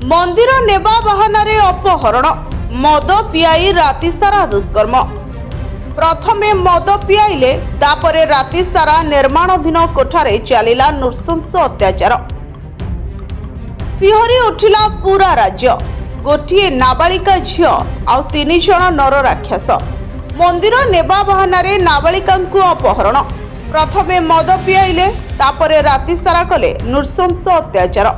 मंदिर नेबा बाहानारे अपहरण मद पियाई राति सारा दुष्कर्म। प्रथमे मद पियाइले तापरे राति सारा निर्माणाधीन कोठारे चलिला नृशंस अत्याचार। सिहरी उठिला पूरा राज्य। गोटिए नाबालिका झियो आउ 3 जण नर राक्षस। मंदिर नेबा बाहानारे नाबालिकांकु अपहरण। प्रथमे मद पियाइले तापरे राति सारा कले नृशंस अत्याचार।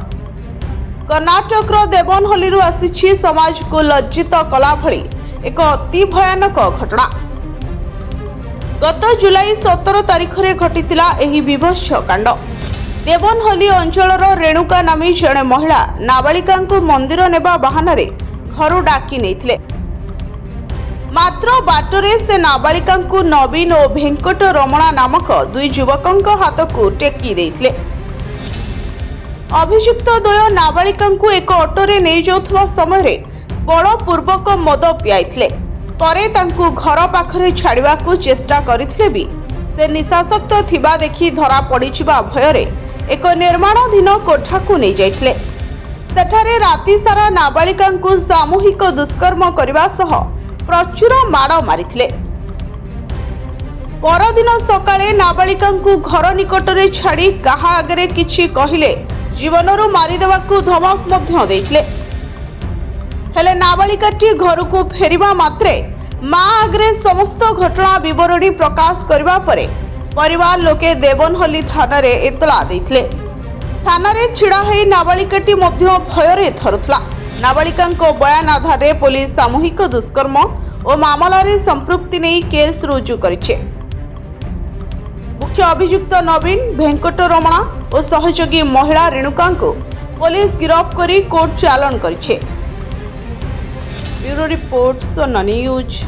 कर्नाटक देवनहल्ली आसी समाज को लज्जित कला भली एक अति भयानक घटना। गत जुलाई 17 तारिख रे घटितिला एही विभत्स कांड। देवनहल्ली अंचलर रेणुका नामी जणे महिला नाबालिकांकु मंदिर नेबा बाहानारे घर डाकी नेथिले। मात्र बाटरे से नाबालिकांकु नवीन और भेंकट रमणा नामक 2 युवकंक हाथकु टेकी देथिले। अभियुक्त द्वय नाबालिकांकु एक ऑटोरे नहीं जाउथवा समय बलपूर्वक मद पियाइथिले। परे तांकु घर पाखरे छाड़िबाकु चेष्टा करिथिले भी से निशासक्त थिबा देखि धरा पड़िचिबा भयरे एक निर्माणाधीन कोठाकु नहीं जाइथिले। सेठारे राति सारा नाबालिकांकु सामूहिक दुष्कर्म करबा सह प्रचुर माड़ मारिथिले। परदिन सकाळे नाबालिकांकु घर निकटरे छाड़ी काहा आगरे किछि कहिले जीवनरू मारिदेवाकू धमक मध्य देइथिले। हेले नाबालिकाटी घरकू फेरिबा मात्रे मां आगरे समस्त घटना विवरणी प्रकाश करबा परे परिवार लोके देवनहल्ली थानारे एतला देइथिले। थानारे छिड़ा हेई नाबालिकाटी मध्य भयरे थरुथला। नाबालिकांको बयान आधारे पुलिस सामूहिक दुष्कर्म और मामलारे संपृक्ति नहीं केस रुजु करिछे। मुख्य अभियुक्त नवीन भेंकट रमणा और सहयोगी महिला रेणुका को पुलिस गिरफ्त करी कोर्ट चालान करिछे। ब्यूरो रिपोर्ट सोना न्यूज।